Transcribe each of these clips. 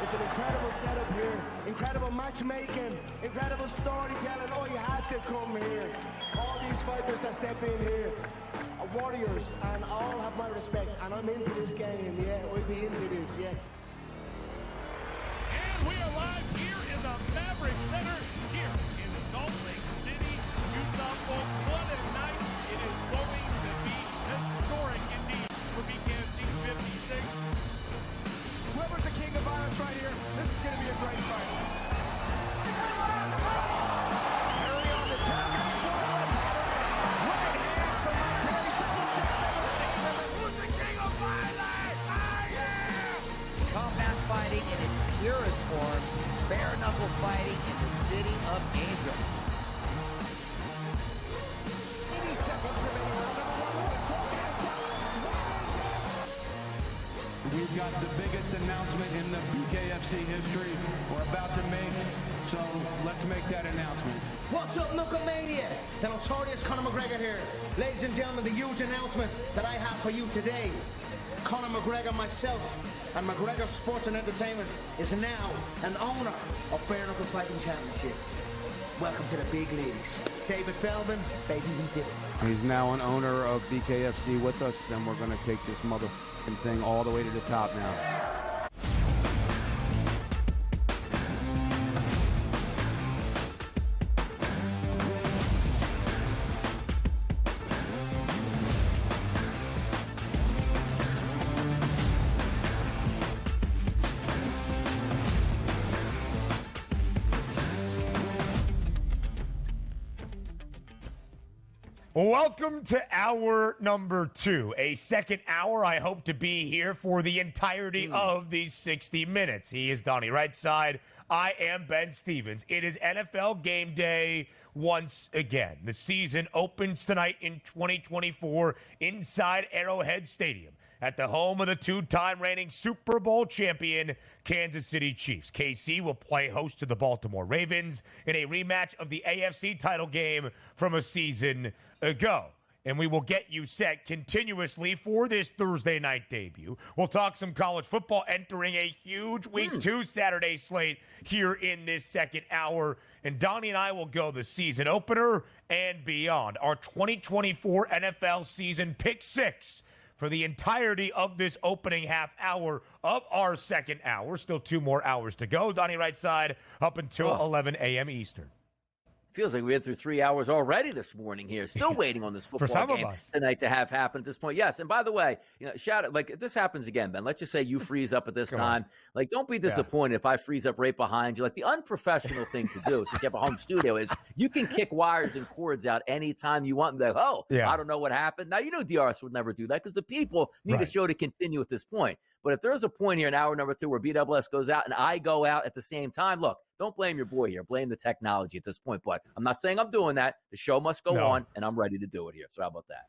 It's an incredible setup here, incredible matchmaking, incredible storytelling. Oh, you had to come here. All these fighters that step in here are warriors, and all have my respect. And I'm into this game, yeah. We'll be into this, yeah. And we are live here in the Maverick Center, here in Salt Lake City, Utah. Folks, what a night it is going to be. Historic indeed for BKFC 56. Whoever's the king of violence right here, this is going to be a great fight. Early on the target. Right hand from my Perry, double champion. Who's the king of violence? I am! Combat fighting in its purest form, bare knuckle fighting in the city of angels. 80 seconds remaining. We've got the biggest announcement in the BKFC history we're about to make, so let's make that announcement. What's up, Knucklemania? The notorious Conor McGregor here. Ladies and gentlemen, the huge announcement that I have for you today. Conor McGregor, myself, and McGregor Sports and Entertainment is now an owner of Bare Knuckle Fighting Championship. Welcome to the big leagues. David Feldman, baby, we did it. He's now an owner of BKFC with us, and we're going to take this motherfucking thing all the way to the top now. Welcome to hour number 2, a second hour. I hope to be here for the entirety of these 60 minutes. He is Donnie right side. I am Ben Stevens. It is NFL game day once again. The season opens tonight in 2024 inside Arrowhead Stadium at the home of the two-time reigning Super Bowl champion Kansas City Chiefs. KC will play host to the Baltimore Ravens in a rematch of the AFC title game from a season ago. And we will get you set continuously for this Thursday night debut. We'll talk some college football entering a huge Week 2 Saturday slate here in this second hour. And Donnie and I will go the season opener and beyond. Our 2024 NFL season pick 6 for the entirety of this opening half hour of our second hour. Still 2 more hours to go. Donnie right side up until 11 a.m. Eastern. Feels like we went through 3 hours already this morning here. Still waiting on this football game tonight to have happen at this point. Yes, and by the way, shout out, like, if this happens again, Ben, let's just say you freeze up at this time. Like, don't be disappointed if I freeze up right behind you. Like, the unprofessional thing to do, since you have a home studio, is you can kick wires and cords out anytime you want and be like, I don't know what happened. Now, DRS would never do that because the people need a show to continue at this point. But if there's a point here in hour number 2 where BWS goes out and I go out at the same time, look, don't blame your boy here. Blame the technology at this point. But I'm not saying I'm doing that. The show must go on, and I'm ready to do it here. So how about that?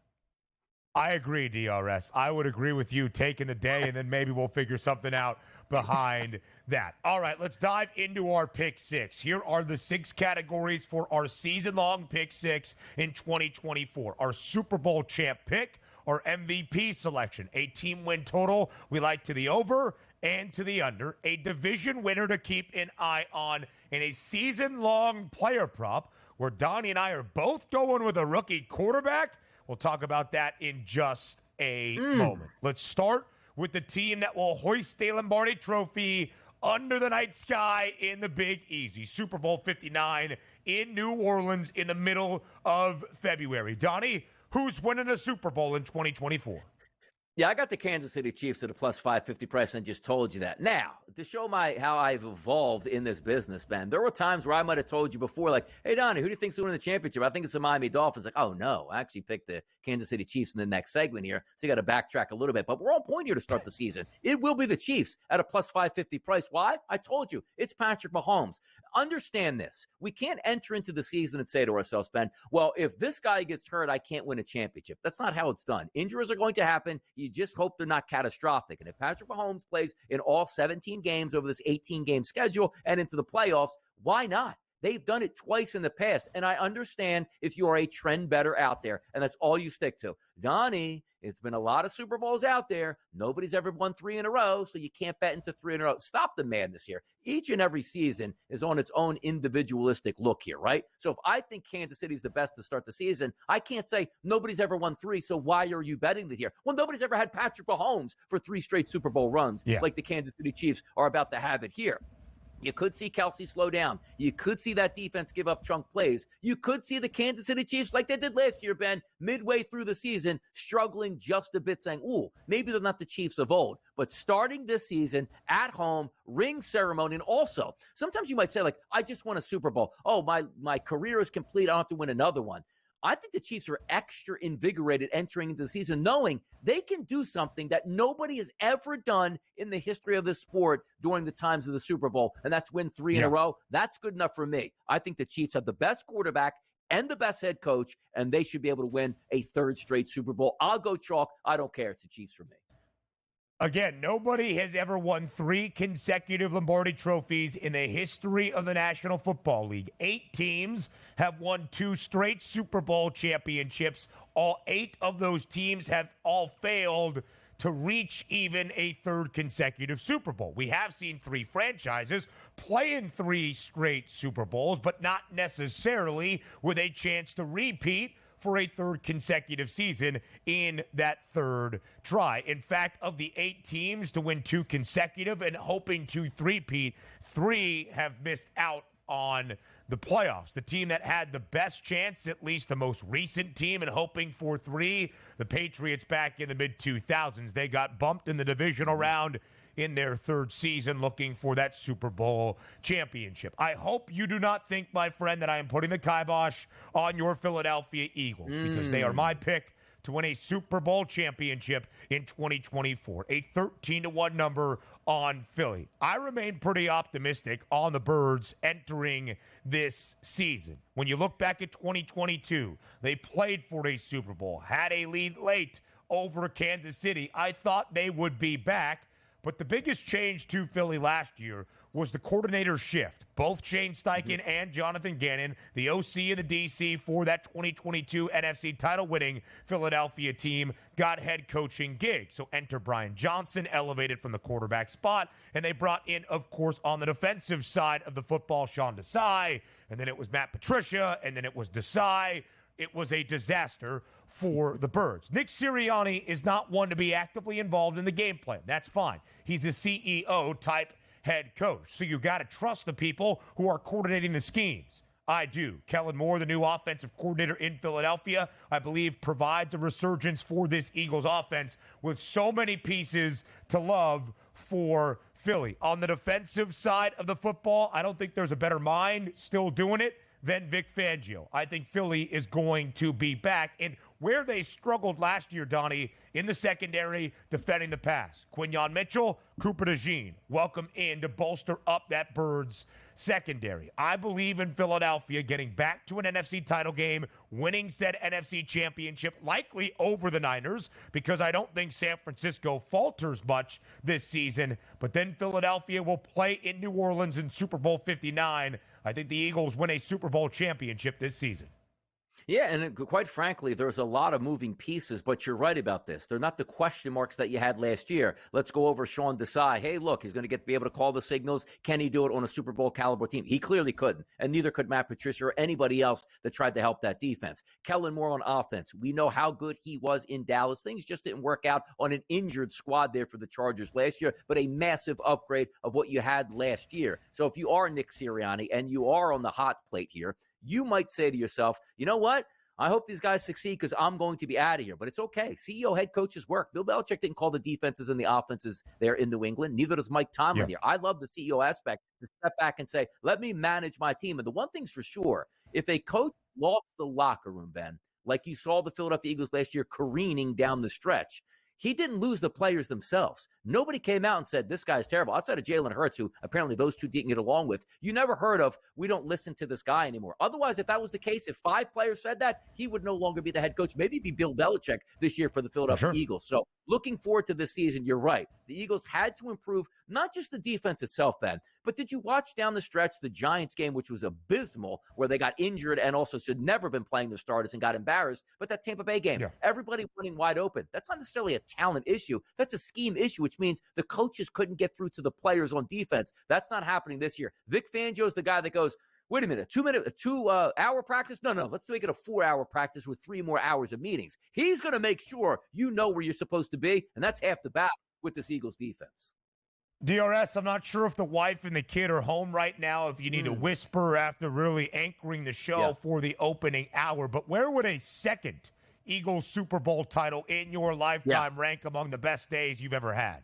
I agree, DRS. I would agree with you taking the day, and then maybe we'll figure something out behind that. All right, let's dive into our pick 6. Here are the 6 categories for our season-long pick 6 in 2024. Our Super Bowl champ pick, our MVP selection, a team win total we like to the over and to the under, a division winner to keep an eye on, and a season-long player prop where Donnie and I are both going with a rookie quarterback. We'll talk about that in just a moment. Let's start with the team that will hoist the Lombardi Trophy under the night sky in the Big Easy. Super Bowl 59 in New Orleans in the middle of February. Donnie, who's winning the Super Bowl in 2024? Yeah, I got the Kansas City Chiefs at a plus 550 price and just told you that. Now, to show how I've evolved in this business, Ben, there were times where I might have told you before, like, hey, Donnie, who do you think's winning the championship? I think it's the Miami Dolphins. Like, oh, no, I actually picked the Kansas City Chiefs in the next segment here, so you got to backtrack a little bit. But we're on point here to start the season. It will be the Chiefs at a plus 550 price. Why? I told you, it's Patrick Mahomes. Understand this. We can't enter into the season and say to ourselves, Ben, well, if this guy gets hurt, I can't win a championship. That's not how it's done. Injuries are going to happen. You just hope they're not catastrophic. And if Patrick Mahomes plays in all 17 games over this 18-game schedule and into the playoffs, why not? They've done it twice in the past, and I understand if you are a trend better out there, and that's all you stick to. Donnie, it's been a lot of Super Bowls out there. Nobody's ever won 3 in a row, so you can't bet into 3 in a row. Stop the madness here. Each and every season is on its own individualistic look here, right? So if I think Kansas City's the best to start the season, I can't say nobody's ever won 3, so why are you betting it here? Well, nobody's ever had Patrick Mahomes for 3 straight Super Bowl runs like the Kansas City Chiefs are about to have it here. You could see Kelsey slow down. You could see that defense give up chunk plays. You could see the Kansas City Chiefs, like they did last year, Ben, midway through the season, struggling just a bit, saying, ooh, maybe they're not the Chiefs of old. But starting this season, at home, ring ceremony, and also, sometimes you might say, like, I just won a Super Bowl. Oh, my career is complete. I don't have to win another one. I think the Chiefs are extra invigorated entering into the season, knowing they can do something that nobody has ever done in the history of this sport during the times of the Super Bowl, and that's win 3 in a row. That's good enough for me. I think the Chiefs have the best quarterback and the best head coach, and they should be able to win a 3rd straight Super Bowl. I'll go chalk. I don't care. It's the Chiefs for me. Again, nobody has ever won 3 consecutive Lombardi trophies in the history of the National Football League. 8 teams have won 2 straight Super Bowl championships. All 8 of those teams have all failed to reach even a 3rd consecutive Super Bowl. We have seen 3 franchises play in 3 straight Super Bowls, but not necessarily with a chance to repeat for a 3rd consecutive season in that 3rd try. In fact, of the 8 teams to win 2 consecutive and hoping to three-peat, 3 have missed out on the playoffs. The team that had the best chance, at least the most recent team, and hoping for 3, the Patriots back in the mid-2000s. They got bumped in the divisional round in their 3rd season looking for that Super Bowl championship. I hope you do not think, my friend, that I am putting the kibosh on your Philadelphia Eagles because they are my pick to win a Super Bowl championship in 2024. A 13-1 number on Philly. I remain pretty optimistic on the Birds entering this season. When you look back at 2022, they played for a Super Bowl, had a lead late over Kansas City. I thought they would be back. But the biggest change to Philly last year was the coordinator shift. Both Shane Steichen and Jonathan Gannon, the OC and the DC for that 2022 NFC title-winning Philadelphia team, got head coaching gigs. So enter Brian Johnson, elevated from the quarterback spot, and they brought in, of course, on the defensive side of the football, Sean Desai, and then it was Matt Patricia, and then it was Desai. It was a disaster for the Birds. Nick Sirianni is not one to be actively involved in the game plan. That's fine. He's a CEO-type head coach. So you got to trust the people who are coordinating the schemes. I do. Kellen Moore, the new offensive coordinator in Philadelphia, I believe provides a resurgence for this Eagles offense with so many pieces to love for Philly. On the defensive side of the football, I don't think there's a better mind still doing it than Vic Fangio. I think Philly is going to be back. And where they struggled last year, Donnie, in the secondary, defending the pass. Quinyon Mitchell, Cooper DeJean, welcome in to bolster up that Birds secondary. I believe in Philadelphia getting back to an NFC title game, winning said NFC championship, likely over the Niners, because I don't think San Francisco falters much this season. But then Philadelphia will play in New Orleans in Super Bowl 59. I think the Eagles win a Super Bowl championship this season. Yeah, and quite frankly, there's a lot of moving pieces, but you're right about this. They're not the question marks that you had last year. Let's go over Sean Desai. Hey, look, he's going to be able to call the signals. Can he do it on a Super Bowl caliber team? He clearly couldn't, and neither could Matt Patricia or anybody else that tried to help that defense. Kellen Moore on offense. We know how good he was in Dallas. Things just didn't work out on an injured squad there for the Chargers last year, but a massive upgrade of what you had last year. So if you are Nick Sirianni and you are on the hot plate here, you might say to yourself, you know what? I hope these guys succeed because I'm going to be out of here. But it's okay. CEO head coaches work. Bill Belichick didn't call the defenses and the offenses there in New England. Neither does Mike Tomlin here. I love the CEO aspect to step back and say, let me manage my team. And the one thing's for sure, if a coach lost the locker room, Ben, like you saw the Philadelphia Eagles last year careening down the stretch, he didn't lose the players themselves. Nobody came out and said, this guy's terrible. Outside of Jalen Hurts, who apparently those two didn't get along with, you never heard of, we don't listen to this guy anymore. Otherwise, if that was the case, if 5 players said that, he would no longer be the head coach. Maybe be Bill Belichick this year for the Philadelphia Eagles. So looking forward to this season, you're right. The Eagles had to improve not just the defense itself, Ben, but did you watch down the stretch the Giants game, which was abysmal, where they got injured and also should never been playing the starters and got embarrassed? But that Tampa Bay game, everybody running wide open. That's not necessarily a talent issue. That's a scheme issue, which means the coaches couldn't get through to the players on defense. That's not happening this year. Vic Fangio's the guy that goes, wait a minute, a 2 hour practice? No, let's make it a 4 hour practice with 3 more hours of meetings. He's going to make sure you know where you're supposed to be, and that's half the battle with this Eagles defense. DRS, I'm not sure if the wife and the kid are home right now, if you need to whisper after really anchoring the show for the opening hour, but where would a second Eagles Super Bowl title in your lifetime rank among the best days you've ever had?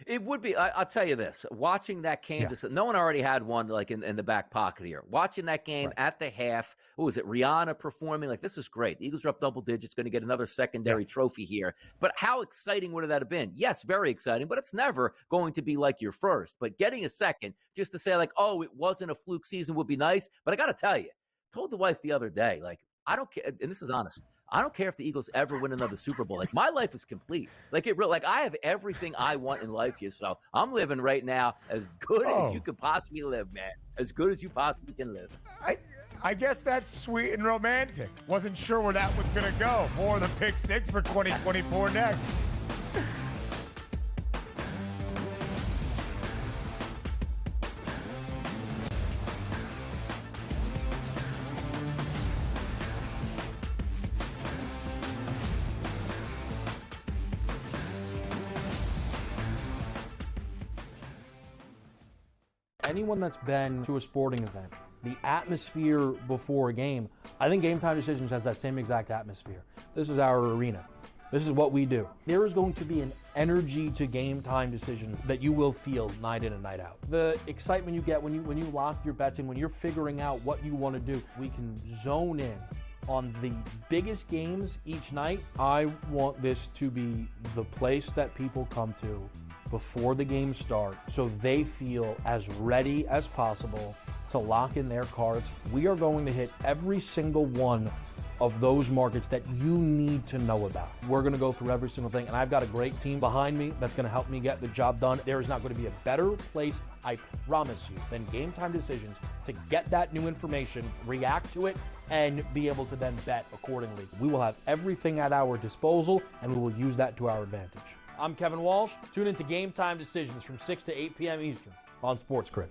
It would be. I'll tell you this. Watching that Kansas, no one already had one like in the back pocket here. Watching that game at the half, what was it? Rihanna performing, like, this is great. The Eagles are up double digits, going to get another secondary trophy here. But how exciting would that have been? Yes, very exciting, but it's never going to be like your first. But getting a second, just to say like, oh, it wasn't a fluke season would be nice. But I got to tell you, told the wife the other day, like, I don't care, and this is honest, I don't care if the Eagles ever win another Super Bowl. Like, my life is complete. Like, I have everything I want in life here. So I'm living right now as good as you could possibly live, man. As good as you possibly can live. I guess that's sweet and romantic. Wasn't sure where that was going to go. More of the Pick Six for 2024 next. Anyone that's been to a sporting event, the atmosphere before a game, I think Game Time Decisions has that same exact atmosphere. This is our arena. This is what we do. There is going to be an energy to Game Time Decisions that you will feel night in and night out. The excitement you get when you lock your bets in, when you're figuring out what you want to do, we can zone in on the biggest games each night. I want this to be the place that people come to before the games start so they feel as ready as possible to lock in their cards. We are going to hit every single one of those markets that you need to know about. We're going to go through every single thing, and I've got a great team behind me that's going to help me get the job done. There is not going to be a better place, I promise you, than Game Time Decisions to get that new information, react to it, and be able to then bet accordingly. We will have everything at our disposal, and we will use that to our advantage. I'm Kevin Walsh. Tune into Game Time Decisions from 6 to 8 p.m. Eastern on SportsGrid.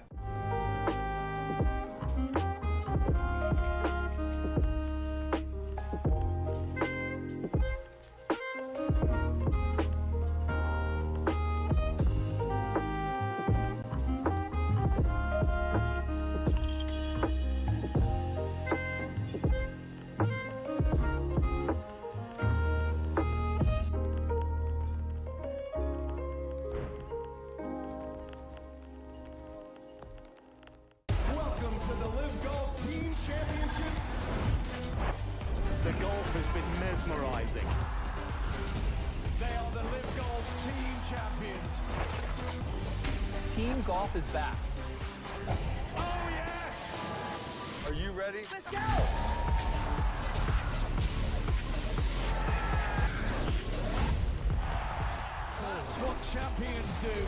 Team Golf is back. Oh, yes! Are you ready? Let's go! That's what champions do.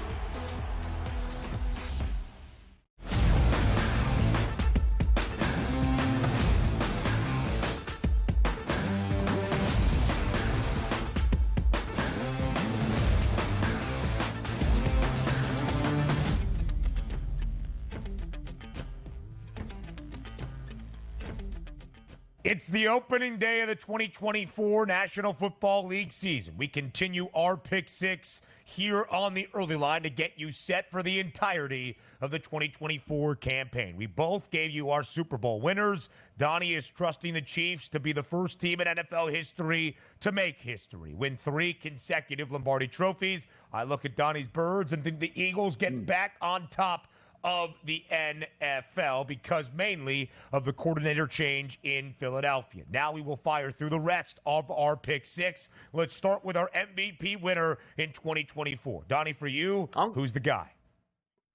It's the opening day of the 2024 National Football League season. We continue our Pick Six here on the early line to get you set for the entirety of the 2024 campaign. We both gave you our Super Bowl winners. Donnie is trusting the Chiefs to be the first team in NFL history to make history, win 3 consecutive Lombardi trophies. I look at Donnie's Birds and think the Eagles get back on top of the NFL because mainly of the coordinator change in Philadelphia. Now we will fire through the rest of our Pick Six. Let's start with our MVP winner in 2024. Donnie, for you, who's the guy?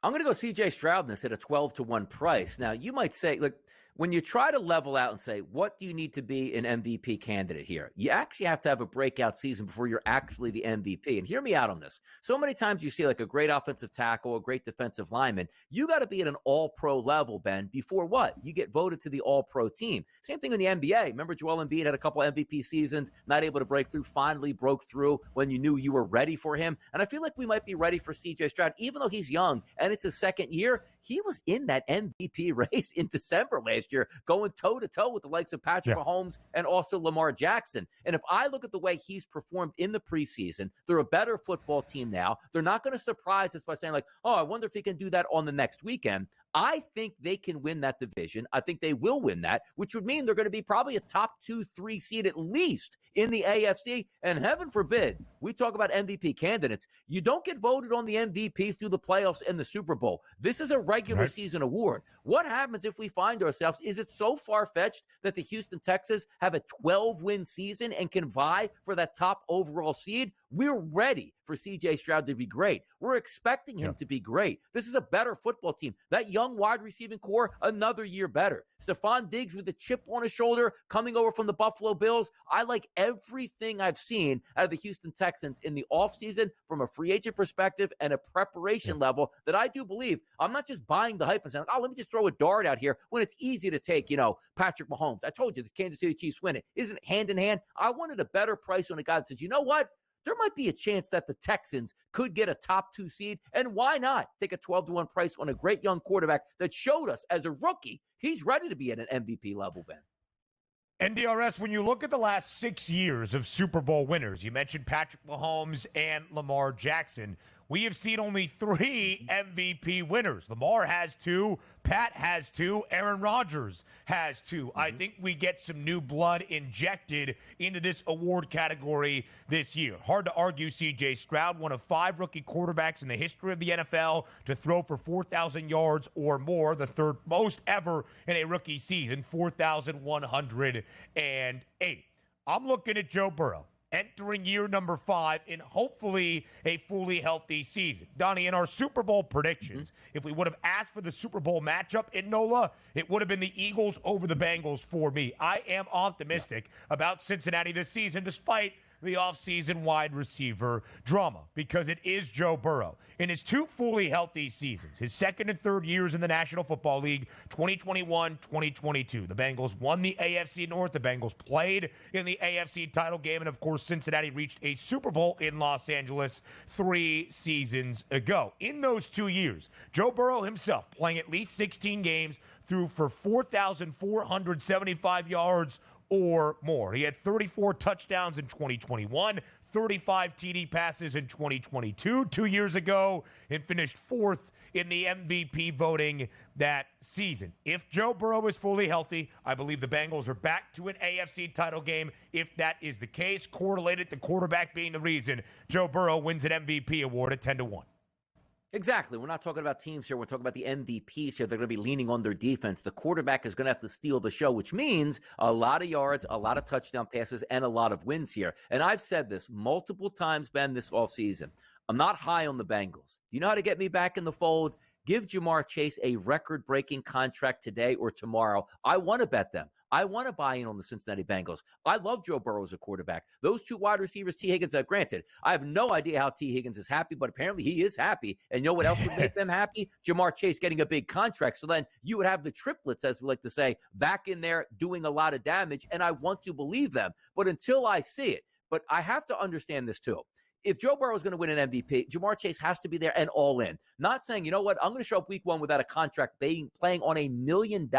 I'm going to go C.J. Stroud in this at a 12-1 price. Now, you might say, look, when you try to level out and say, what do you need to be an MVP candidate here? You actually have to have a breakout season before you're actually the MVP. And hear me out on this. So many times you see like a great offensive tackle, a great defensive lineman. You got to be at an all-pro level, Ben, before what? You get voted to the all-pro team. Same thing in the NBA. Remember Joel Embiid had a couple MVP seasons, not able to break through, finally broke through when you knew you were ready for him. And I feel like we might be ready for CJ Stroud, even though he's young and it's his second year. He was in that MVP race in December last year, going toe-to-toe with the likes of Patrick Mahomes and also Lamar Jackson. And if I look at the way he's performed in the preseason, they're a better football team now. They're not going to surprise us by saying like, oh, I wonder if he can do that on the next weekend. I think they can win that division. I think they will win that, which would mean they're going to be probably a top 2-3 seed at least in the AFC. And heaven forbid, we talk about MVP candidates. You don't get voted on the MVP through the playoffs and the Super Bowl. This is a regular season award. What happens if we find ourselves, is it so far-fetched that the Houston Texans have a 12-win season and can vie for that top overall seed? We're ready for C.J. Stroud to be great. We're expecting him to be great. This is a better football team. That young wide receiving core, another year better. Stephon Diggs with a chip on his shoulder coming over from the Buffalo Bills. I like everything I've seen out of the Houston Texans in the offseason from a free agent perspective and a preparation level that I do believe. I'm not just buying the hype and saying, oh, let me just throw a dart out here when it's easy to take, Patrick Mahomes. I told you the Kansas City Chiefs win it. Isn't it hand in hand? I wanted a better price on a guy that says, you know what? There might be a chance that the Texans could get a top 2 seed. And why not take a 12-1 price on a great young quarterback that showed us as a rookie he's ready to be at an MVP level, Ben? NDRS, when you look at the last 6 years of Super Bowl winners, you mentioned Patrick Mahomes and Lamar Jackson. We have seen only 3 MVP winners. Lamar has 2, Pat has 2, Aaron Rodgers has 2. I think we get some new blood injected into this award category this year. Hard to argue C.J. Stroud, one of 5 rookie quarterbacks in the history of the NFL to throw for 4,000 yards or more, the third most ever in a rookie season, 4,108. I'm looking at Joe Burrow, entering year number 5 in hopefully a fully healthy season. Donnie, in our Super Bowl predictions, if we would have asked for the Super Bowl matchup in NOLA, it would have been the Eagles over the Bengals for me. I am optimistic about Cincinnati this season, despite the offseason wide receiver drama, because it is Joe Burrow. In his 2 fully healthy seasons, his second and third years in the National Football League, 2021, 2022, the Bengals won the AFC North. The Bengals played in the AFC title game. And, of course, Cincinnati reached a Super Bowl in Los Angeles 3 seasons ago. In those 2 years, Joe Burrow himself, playing at least 16 games, threw for 4,475 yards or more. He had 34 touchdowns in 2021, 35 TD passes in 2022, 2 years ago, and finished 4th in the MVP voting that season. If Joe Burrow is fully healthy, I believe the Bengals are back to an AFC title game. If that is the case, correlated to quarterback being the reason, Joe Burrow wins an MVP award at 10-1. Exactly. We're not talking about teams here. We're talking about the MVPs here. They're going to be leaning on their defense. The quarterback is going to have to steal the show, which means a lot of yards, a lot of touchdown passes, and a lot of wins here. And I've said this multiple times, Ben, this offseason. I'm not high on the Bengals. Do you know how to get me back in the fold? Give Jamar Chase a record-breaking contract today or tomorrow. I want to bet them. I want to buy in on the Cincinnati Bengals. I love Joe Burrow as a quarterback. Those 2 wide receivers, T. Higgins, granted, I have no idea how T. Higgins is happy, but apparently he is happy. And you know what else would make them happy? Jamar Chase getting a big contract. So then you would have the triplets, as we like to say, back in there doing a lot of damage, and I want to believe them. But until I see it, but I have to understand this too. If Joe Burrow is going to win an MVP, Jamar Chase has to be there and all in. Not saying, you know what, I'm going to show up week 1 without a contract, playing on $1 million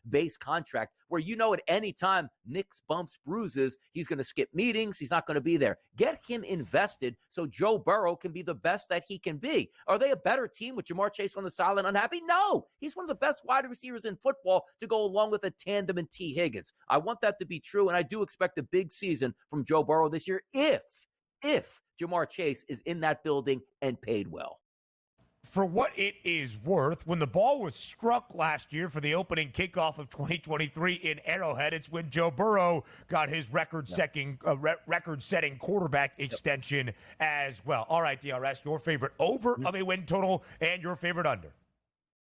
base contract where at any time, nicks, bumps, bruises, he's going to skip meetings, he's not going to be there. Get him invested so Joe Burrow can be the best that he can be. Are they a better team with Jamar Chase on the sideline unhappy? No. He's one of the best wide receivers in football to go along with a tandem in T. Higgins. I want that to be true, and I do expect a big season from Joe Burrow this year if Jamar Chase is in that building and paid well. For what it is worth, when the ball was struck last year for the opening kickoff of 2023 in Arrowhead, it's when Joe Burrow got his record-setting quarterback extension as well. All right, DRS, your favorite over of a win total and your favorite under.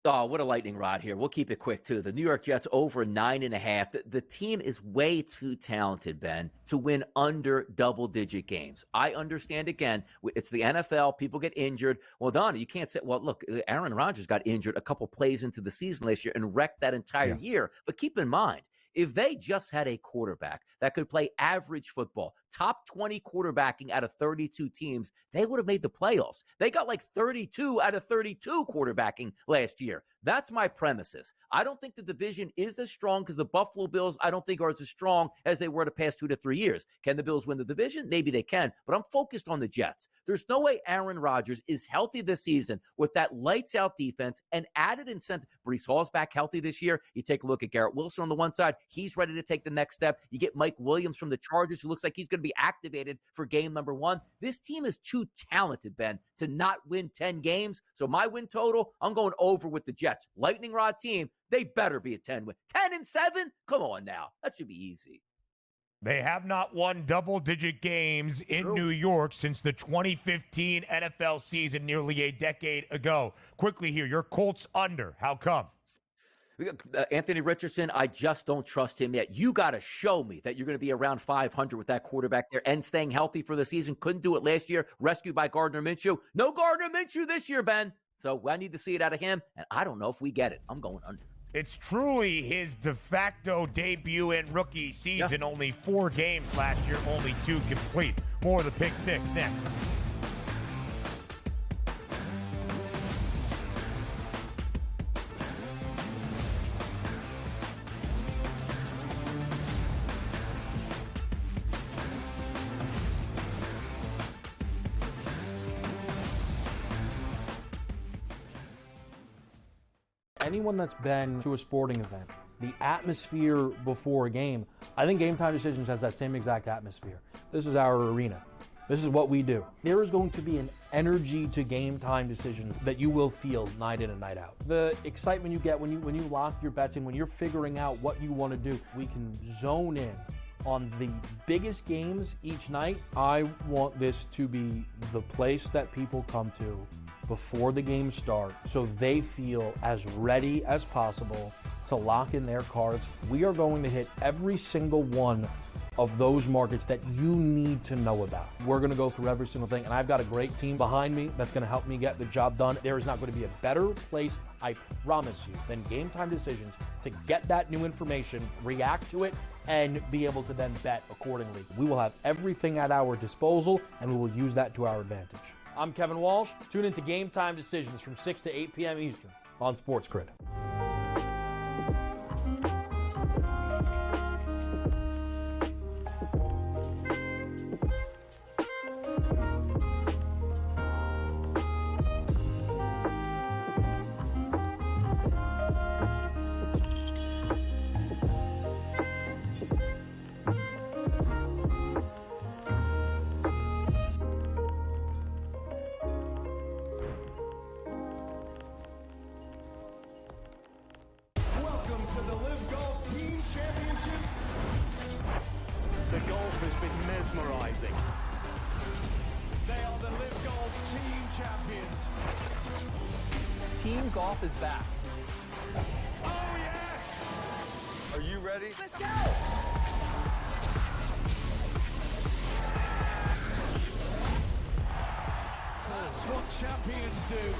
Oh, what a lightning rod here. We'll keep it quick, too. The New York Jets over 9.5. The team is way too talented, Ben, to win under double-digit games. I understand, again, it's the NFL. People get injured. Well, Donnie, you can't say, well, look, Aaron Rodgers got injured a couple plays into the season last year and wrecked that entire year. But keep in mind, if they just had a quarterback that could play average football, top 20 quarterbacking out of 32 teams, they would have made the playoffs. They got like 32 out of 32 quarterbacking last year. That's my premises. I don't think the division is as strong because the Buffalo Bills, I don't think, are as strong as they were the past 2 to 3 years. Can the Bills win the division? Maybe they can, but I'm focused on the Jets. There's no way Aaron Rodgers is healthy this season with that lights-out defense and added incentive. Breece Hall's back healthy this year. You take a look at Garrett Wilson on the one side. He's ready to take the next step. You get Mike Williams from the Chargers, who looks like he's going to be activated for game number 1. This team is too talented, Ben, to not win 10 games. So my win total, I'm going over with the Jets. Lightning rod team, they better be a 10 win. 10-7? Come on now. That should be easy. They have not won double-digit games in New York since the 2015 NFL season nearly a decade ago. Quickly here, your Colts under. How come? Anthony Richardson, I just don't trust him yet. You got to show me that you're going to be around 500 with that quarterback there and staying healthy for the season. Couldn't do it last year. Rescued by Gardner Minshew. No Gardner Minshew this year, Ben. So I need to see it out of him, and I don't know if we get it. I'm going under. It's truly his de facto debut in rookie season. Only 4 games last year, only 2 complete. More of the Pick Six next. Anyone that's been to a sporting event, the atmosphere before a game, I think Game Time Decisions has that same exact atmosphere. This is our arena. This is what we do. There is going to be an energy to Game Time Decisions that you will feel night in and night out. The excitement you get when you lock your bets in, when you're figuring out what you want to do, we can zone in on the biggest games each night. I want this to be the place that people come to before the games start so they feel as ready as possible to lock in their cards. We are going to hit every single one of those markets that you need to know about. We're going to go through every single thing, and I've got a great team behind me that's going to help me get the job done. There is not going to be a better place, I promise you, than Game Time Decisions to get that new information, react to it, and be able to then bet accordingly. We will have everything at our disposal, and we will use that to our advantage. I'm Kevin Walsh. Tune into Game Time Decisions from 6 to 8 p.m. Eastern on SportsGrid. Team golf is back. Oh, yes! Are you ready? Let's go! That's what champions do.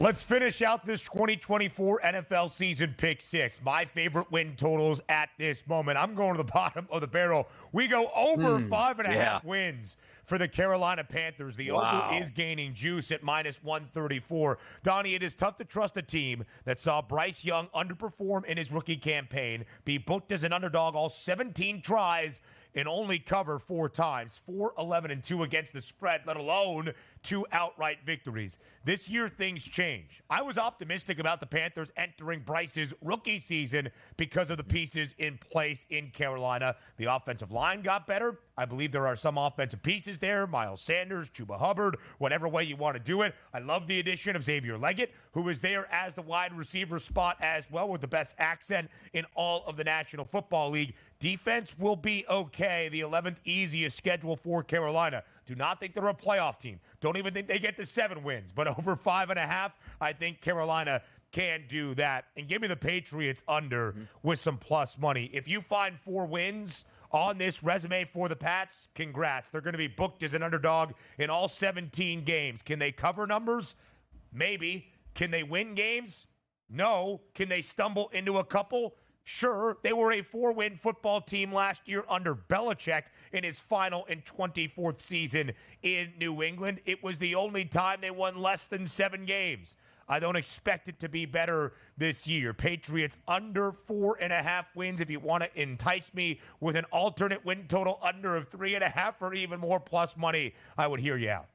Let's finish out this 2024 NFL season Pick Six. My favorite win totals at this moment. I'm going to the bottom of the barrel. We go over 5.5 wins for the Carolina Panthers. The over is gaining juice at minus 134. Donnie, it is tough to trust a team that saw Bryce Young underperform in his rookie campaign, be booked as an underdog all 17 tries, and only cover 4 times, 4-11-2 against the spread, let alone 2 outright victories. This year, things change. I was optimistic about the Panthers entering Bryce's rookie season because of the pieces in place in Carolina. The offensive line got better. I believe there are some offensive pieces there. Miles Sanders, Chuba Hubbard, whatever way you want to do it. I love the addition of Xavier Leggett, who is there as the wide receiver spot as well, with the best accent in all of the National Football League. Defense will be okay. The 11th easiest schedule for Carolina. Do not think they're a playoff team. Don't even think they get to 7 wins. But over 5.5, I think Carolina can do that. And give me the Patriots under with some plus money. If you find 4 wins on this resume for the Pats, congrats. They're going to be booked as an underdog in all 17 games. Can they cover numbers? Maybe. Can they win games? No. Can they stumble into a couple? Sure. They were a 4-win football team last year under Belichick in his final and 24th season in New England. It was the only time they won less than 7 games. I don't expect it to be better this year. Patriots under 4.5 wins. If you want to entice me with an alternate win total under of 3.5 or even more plus money, I would hear you out.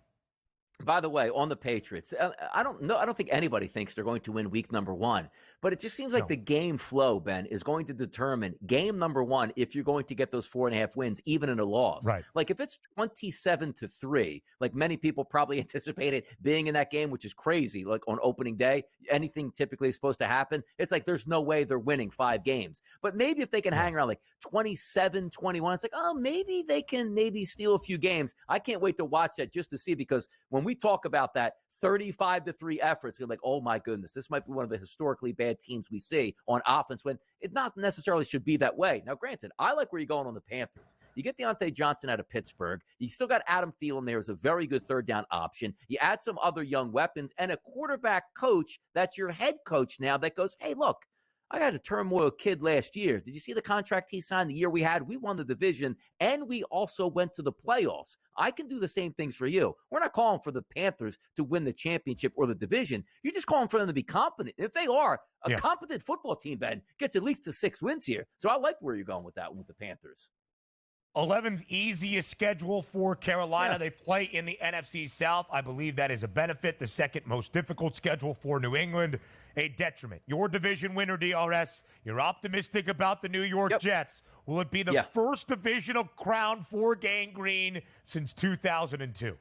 By the way, on the Patriots, I don't think anybody thinks they're going to win week number 1, but it just seems like the game flow, Ben, is going to determine game number 1 if you're going to get those 4.5 wins, even in a loss. Right. Like if it's 27-3, like many people probably anticipated being in that game, which is crazy. Like on opening day, anything typically is supposed to happen. It's like there's no way they're winning 5 games. But maybe if they can hang around like 27-21, it's like, oh, maybe they can steal a few games. I can't wait to watch that just to see, because when we talk about that 35-3 efforts, you're like, oh my goodness, this might be one of the historically bad teams we see on offense, when it not necessarily should be that way. Now, granted, I like where you're going on the Panthers. You get Deontay Johnson out of Pittsburgh. You still got Adam Thielen there as a very good third down option. You add some other young weapons and a quarterback coach that's your head coach now that goes, hey, look, I got a turmoil kid last year. Did you see the contract he signed the year we had? We won the division, and we also went to the playoffs. I can do the same things for you. We're not calling for the Panthers to win the championship or the division. You're just calling for them to be competent. If they are, a competent football team, Ben, gets at least the 6 wins here. So I like where you're going with that one with the Panthers. 11th easiest schedule for Carolina. Yeah. They play in the NFC South. I believe that is a benefit. The second most difficult schedule for New England, a detriment. Your division winner, DRS. You're optimistic about the New York Jets. Will it be the first divisional crown for Gang Green since 2002?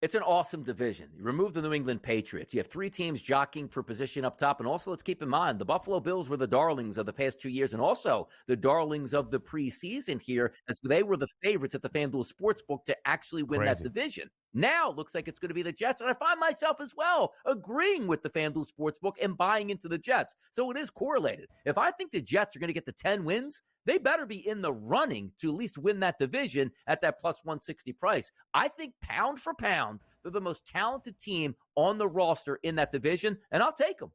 It's an awesome division. You remove the New England Patriots. You have 3 teams jockeying for position up top. And also, let's keep in mind, the Buffalo Bills were the darlings of the past 2 years and also the darlings of the preseason here. And so they were the favorites at the FanDuel Sportsbook to actually win that division. Now, it looks like it's going to be the Jets. And I find myself as well agreeing with the FanDuel Sportsbook and buying into the Jets. So it is correlated. If I think the Jets are going to get to 10 wins, they better be in the running to at least win that division at that plus 160 price. I think pound for pound, they're the most talented team on the roster in that division, and I'll take them.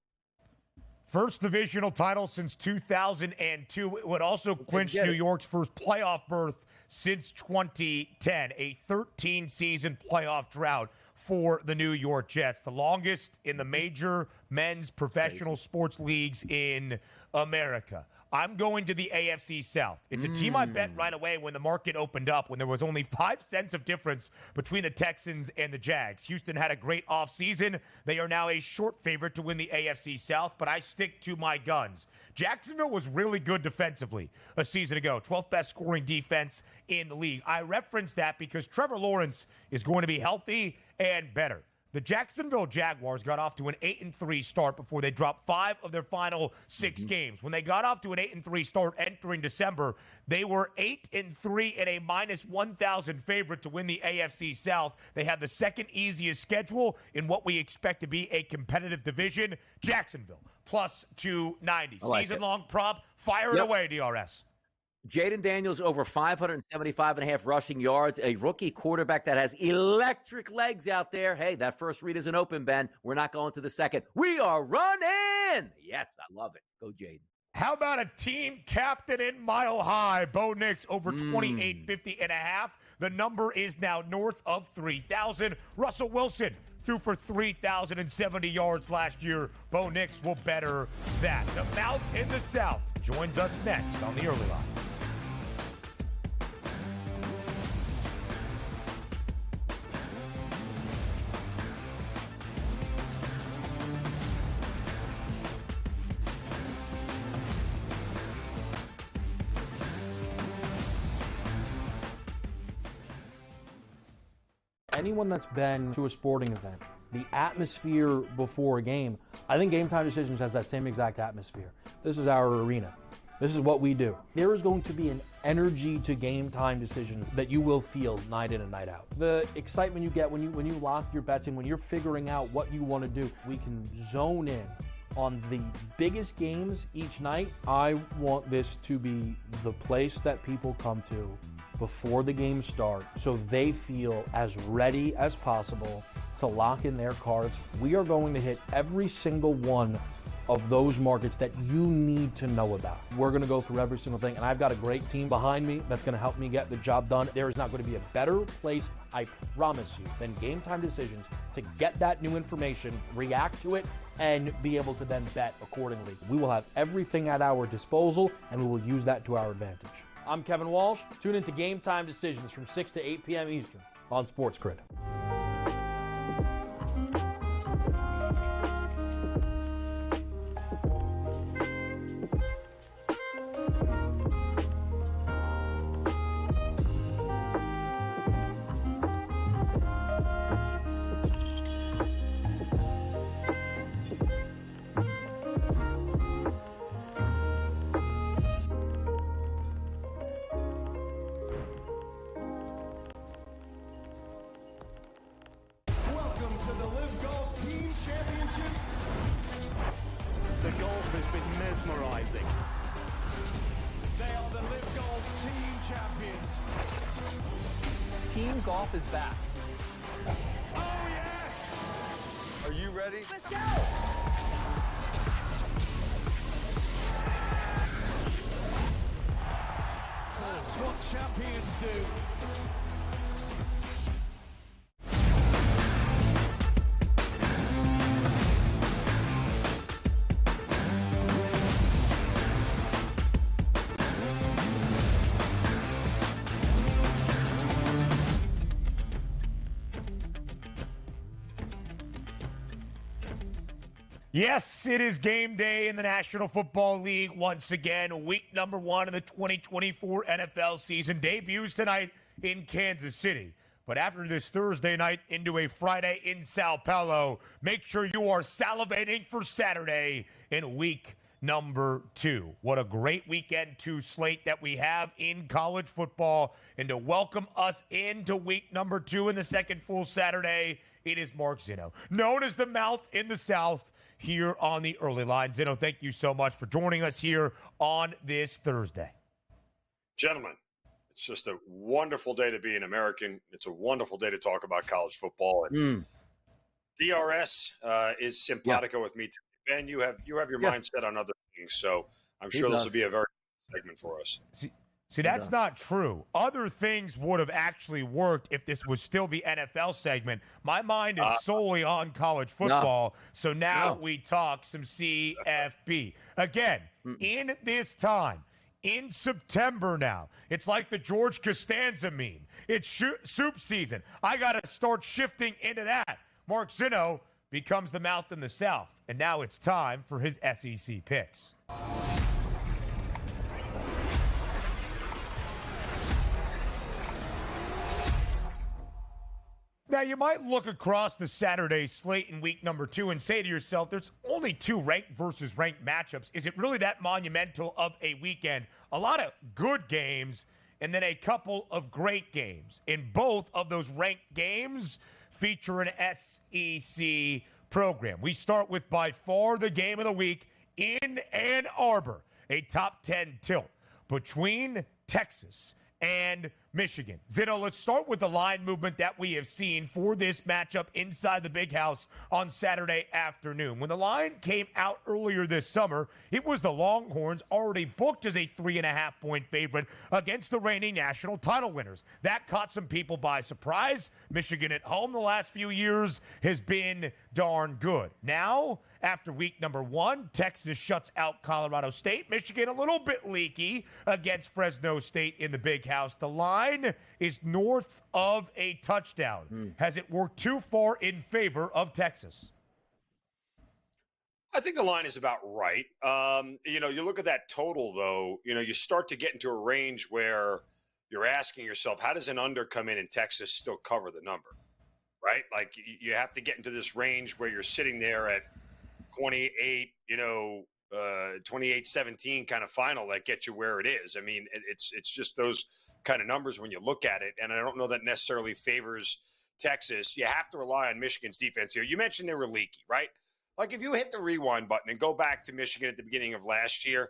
First divisional title since 2002. It would also clinch New York's first playoff berth since 2010, a 13-season playoff drought for the New York Jets, the longest in the major men's professional sports leagues in America. I'm going to the AFC South. It's a team I bet right away when the market opened up, when there was only 5 cents of difference between the Texans and the Jags. Houston had a great offseason. They are now a short favorite to win the AFC South, but I stick to my guns. Jacksonville was really good defensively a season ago, 12th best scoring defense in the league. I reference that because Trevor Lawrence is going to be healthy and better. The Jacksonville Jaguars got off to an 8-3 start before they dropped 5 of their final 6 games. When they got off to an 8-3 start entering December, they were 8-3 and a minus 1,000 favorite to win the AFC South. They had the second easiest schedule in what we expect to be a competitive division. Jacksonville plus 290. Season-long prop. Fire it away, DRS. Jaden Daniels over 575.5 rushing yards, a rookie quarterback that has electric legs out there. Hey, that first read isn't open, Ben. We're not going to the second. We are running. Yes, I love it. Go, Jaden. How about a team captain in Mile High? Bo Nix over 28.5. The number is now north of 3,000. Russell Wilson threw for 3,070 yards last year. Bo Nix will better that. The Mouth in the South joins us next on the Early Line. Anyone that's been to a sporting event, the atmosphere before a game, I think Game Time Decisions has that same exact atmosphere. This is our arena. This is what we do. There is going to be an energy to Game Time Decisions that you will feel night in and night out. The excitement you get when you lock your bets in, when you're figuring out what you want to do, we can zone in on the biggest games each night. I want this to be the place that people come to before the games start so they feel as ready as possible to lock in their cards. We are going to hit every single one of those markets that you need to know about. We're going to go through every single thing, and I've got a great team behind me that's going to help me get the job done. There is not going to be a better place, I promise you, than Game Time Decisions to get that new information, react to it, and be able to then bet accordingly. We will have everything at our disposal, and we will use that to our advantage. I'm Kevin Walsh. Tune into Game Time Decisions from 6 to 8 p.m. Eastern on SportsGrid. The golf has been mesmerizing. They are the Live Golf Team Champions. Team golf is back. Oh, yes! Are you ready? Let's go! That's what champions do. Yes, it is game day in the National Football League once again. Week number 1 of the 2024 NFL season debuts tonight in Kansas City. But after this Thursday night into a Friday in Sao Paulo, make sure you are salivating for Saturday in week number 2. What a great weekend 2 slate that we have in college football. And to welcome us into week number 2 in the second full Saturday, it is Mark Zinno, known as the Mouth in the South, here on the early line. Zinno, thank you so much for joining us here on this Thursday. Gentlemen, it's just a wonderful day to be an American. It's a wonderful day to talk about college football. And DRS is simpatico with me today. Ben, you have your mindset on other things, so I'm sure this will be a very good segment for us. See, that's not true. Other things would have actually worked if this was still the NFL segment. My mind is solely on college football, so now we talk some CFB. Again, in this time, in September now, it's like the George Costanza meme. It's soup season. I got to start shifting into that. Mark Zinno becomes the Mouth in the South, and now it's time for his SEC picks. Now, you might look across the Saturday slate in week number 2 and say to yourself, there's only 2 ranked versus ranked matchups. Is it really that monumental of a weekend? A lot of good games and then a couple of great games. In both of those ranked games feature an SEC program. We start with by far the game of the week in Ann Arbor, a top 10 tilt between Texas and Michigan. Zinno, let's start with the line movement that we have seen for this matchup inside the Big House on Saturday afternoon. When the line came out earlier this summer, it was the Longhorns already booked as a 3.5-point favorite against the reigning national title winners. That caught some people by surprise. Michigan at home the last few years has been darn good. Now, after week number 1, Texas shuts out Colorado State. Michigan a little bit leaky against Fresno State in the Big House. The line is north of a touchdown. Has it worked too far in favor of Texas? I think the line is about right. You look at that total, though, you start to get into a range where you're asking yourself, how does an under come in and Texas still cover the number? right? Like you have to get into this range where you're sitting there at 28, 28-17 kind of final that gets you where it is. I mean, it's just those kind of numbers when you look at it. And I don't know that necessarily favors Texas. You have to rely on Michigan's defense here. You mentioned they were leaky, right? Like if you hit the rewind button and go back to Michigan at the beginning of last year,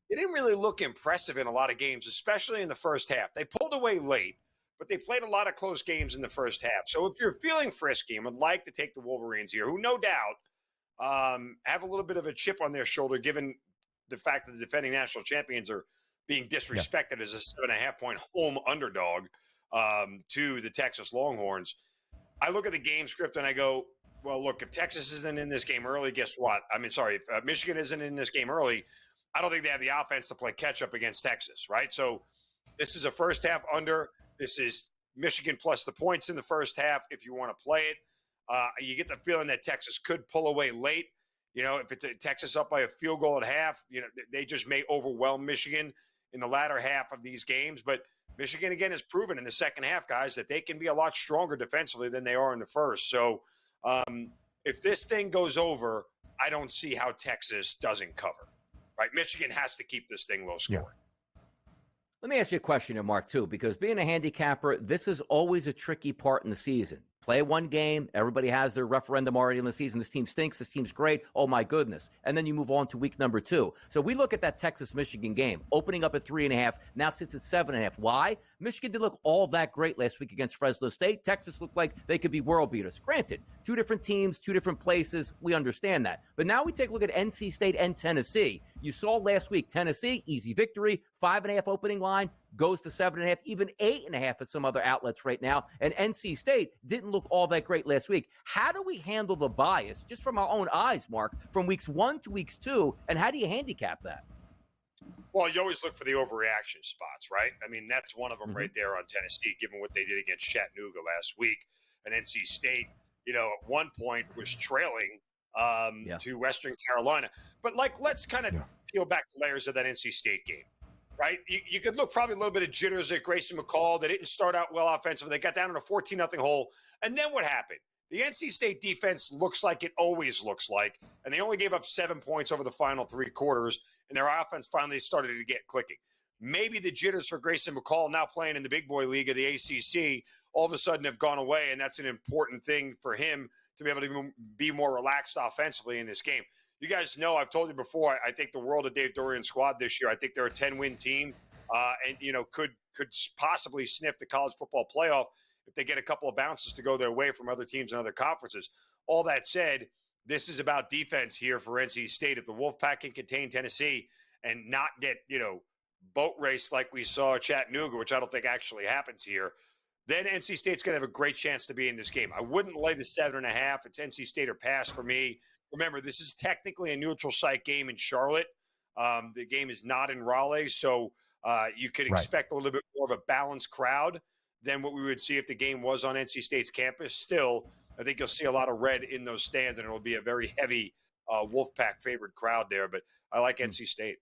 it didn't really look impressive in a lot of games, especially in the first half. They pulled away late, but they played a lot of close games in the first half. So if you're feeling frisky and would like to take the Wolverines here, who no doubt have a little bit of a chip on their shoulder, given the fact that the defending national champions are being disrespected as a 7.5-point home underdog to the Texas Longhorns. I look at the game script and I go, well, look, if Texas isn't in this game early, guess what? If Michigan isn't in this game early, I don't think they have the offense to play catch up against Texas, right? So this is a first half under. This is Michigan plus the points in the first half if you want to play it. You get the feeling that Texas could pull away late. If it's Texas up by a field goal at half, they just may overwhelm Michigan in the latter half of these games. But Michigan, again, has proven in the second half, guys, that they can be a lot stronger defensively than they are in the first. So if this thing goes over, I don't see how Texas doesn't cover. Right? Michigan has to keep this thing low scoring. Yeah. Let me ask you a question here, Mark, too, because being a handicapper, this is always a tricky part in the season. Play one game. Everybody has their referendum already in the season. This team stinks. This team's great. Oh, my goodness. And then you move on to week number 2. So we look at that Texas-Michigan game, opening up at 3.5, now sits at 7.5. Why? Michigan didn't look all that great last week against Fresno State. Texas looked like they could be world beaters. Granted, 2 different teams, 2 different places. We understand that. But now we take a look at NC State and Tennessee. You saw last week, Tennessee, easy victory, 5.5 opening line, goes to 7.5, even 8.5 at some other outlets right now. And NC State didn't look all that great last week. How do we handle the bias, just from our own eyes, Mark, from weeks 1 to weeks 2, and how do you handicap that? Well, you always look for the overreaction spots, right? I mean, that's one of them right there on Tennessee, given what they did against Chattanooga last week. And NC State, at one point was trailing to Western Carolina. But, let's kind of peel back the layers of that NC State game. Right? You could look probably a little bit of jitters at Grayson McCall. They didn't start out well offensively. They got down in a 14-0 hole. And then what happened? The NC State defense looks like it always looks like, and they only gave up 7 points over the final 3 quarters, and their offense finally started to get clicking. Maybe the jitters for Grayson McCall, now playing in the big boy league of the ACC, all of a sudden have gone away, and that's an important thing for him to be able to be more relaxed offensively in this game. You guys know, I've told you before, I think the world of Dave Dorian's squad this year. I think they're a 10-win team and, could possibly sniff the college football playoff if they get a couple of bounces to go their way from other teams and other conferences. All that said, this is about defense here for NC State. If the Wolfpack can contain Tennessee and not get, boat race like we saw at Chattanooga, which I don't think actually happens here, then NC State's going to have a great chance to be in this game. I wouldn't lay the 7.5. It's NC State or pass for me. Remember, this is technically a neutral site game in Charlotte. The game is not in Raleigh, so you could expect a little bit more of a balanced crowd than what we would see if the game was on NC State's campus. Still, I think you'll see a lot of red in those stands, and it'll be a very heavy Wolfpack favored crowd there. But I like NC State.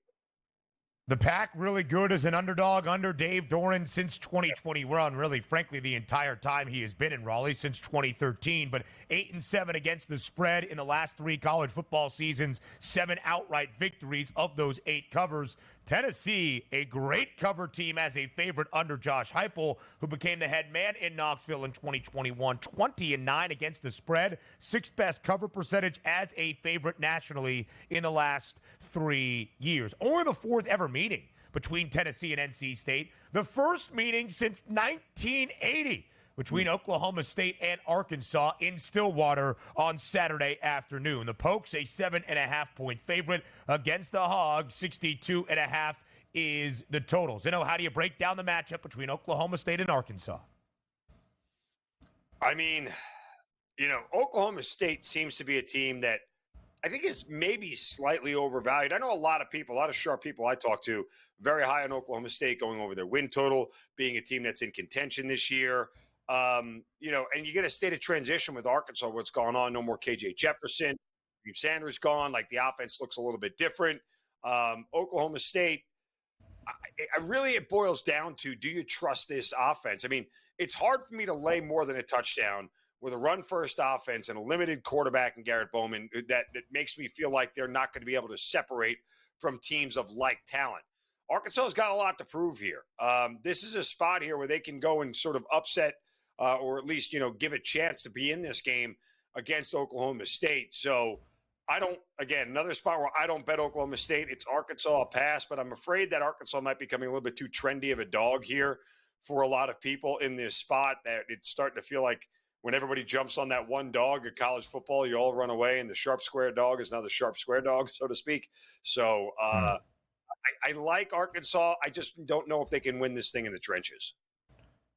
The Pack really good as an underdog under Dave Doran since 2021. Really, frankly, the entire time he has been in Raleigh since 2013. But 8-7 against the spread in the last 3 college football seasons. 7 outright victories of those 8 covers. Tennessee, a great cover team as a favorite under Josh Heupel, who became the head man in Knoxville in 2021. 20-9 against the spread. 6th best cover percentage as a favorite nationally in the last 3 years. Only the 4th ever meeting between Tennessee and NC State. The first meeting since 1980 between Oklahoma State and Arkansas in Stillwater on Saturday afternoon. The Pokes, a 7.5-point favorite against the Hogs. 62.5 is the total. Zinno, how do you break down the matchup between Oklahoma State and Arkansas? I mean, Oklahoma State seems to be a team that I think is maybe slightly overvalued. I know a lot of people, a lot of sharp people I talk to, very high on Oklahoma State going over their win total, being a team that's in contention this year. And you get a state of transition with Arkansas, what's going on. No more KJ Jefferson. Reed Sanders gone. Like, the offense looks a little bit different. Oklahoma State, it boils down to, do you trust this offense? I mean, it's hard for me to lay more than a touchdown with a run-first offense and a limited quarterback in Garrett Bowman that makes me feel like they're not going to be able to separate from teams of like talent. Arkansas's got a lot to prove here. This is a spot here where they can go and sort of upset or at least, give a chance to be in this game against Oklahoma State. So another spot where I don't bet Oklahoma State. It's Arkansas a pass, but I'm afraid that Arkansas might be becoming a little bit too trendy of a dog here for a lot of people in this spot, that it's starting to feel like when everybody jumps on that one dog in college football, you all run away, and the sharp square dog is now the sharp square dog, so to speak. So I like Arkansas. I just don't know if they can win this thing in the trenches.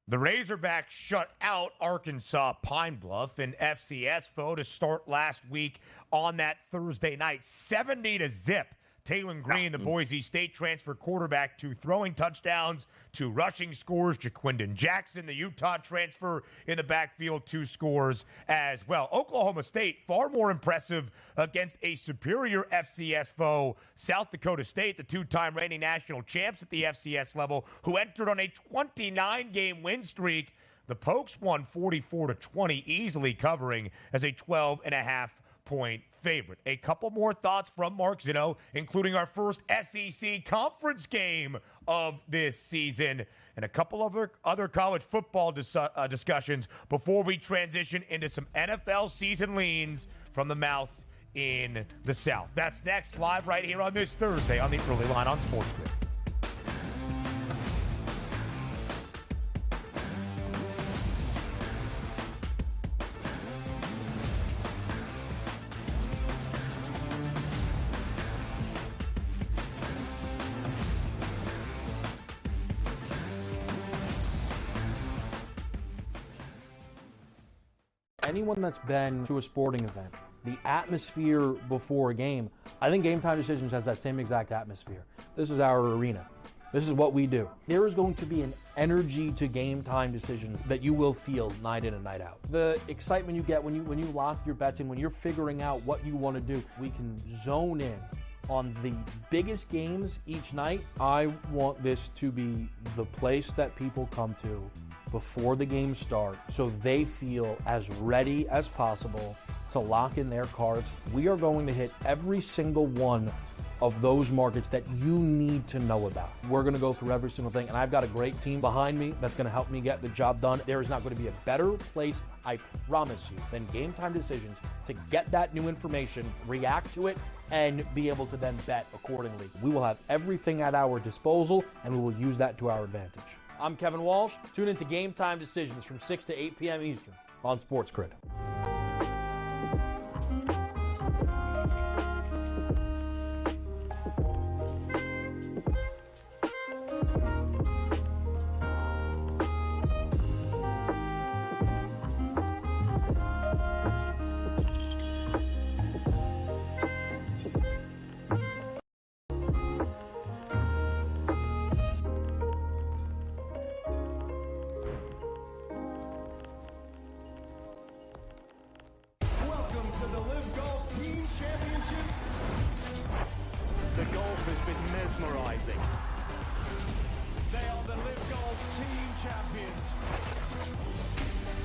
The Razorbacks shut out Arkansas Pine Bluff, an FCS foe, to start last week on that Thursday night, 70-0. Taylon Green, the Boise State transfer quarterback, 2 throwing touchdowns, 2 rushing scores. Jaquindon Jackson, the Utah transfer, in the backfield, 2 scores as well. Oklahoma State, far more impressive against a superior FCS foe, South Dakota State, the 2-time reigning national champs at the FCS level, who entered on a 29-game win streak. The Pokes won 44-20, easily covering as a 12.5-point favorite. A couple more thoughts from Mark Zinno, including our first SEC conference game of this season, and a couple of other college football discussions before we transition into some NFL season leans from the mouth in the South. That's next, live right here on this Thursday on the Early Line on SportsGrid. Anyone that's been to a sporting event, the atmosphere before a game, I think Game Time Decisions has that same exact atmosphere. This is our arena. This is what we do. There is going to be an energy to Game Time Decisions that you will feel night in and night out. The excitement you get when you lock your bets in, when you're figuring out what you want to do, we can zone in on the biggest games each night. I want this to be the place that people come to before the games start, so they feel as ready as possible to lock in their cards. We are going to hit every single one of those markets that you need to know about. We're going to go through every single thing, and I've got a great team behind me that's going to help me get the job done. There is not going to be a better place, I promise you, than Game Time Decisions to get that new information, react to it, and be able to then bet accordingly. We will have everything at our disposal, and we will use that to our advantage. I'm Kevin Walsh. Tune into Game Time Decisions from 6 to 8 p.m. Eastern on SportsGrid.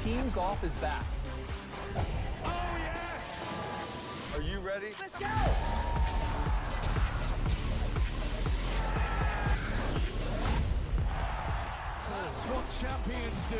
Team golf is back. Oh, yes! Are you ready? Let's go! That's what champions do.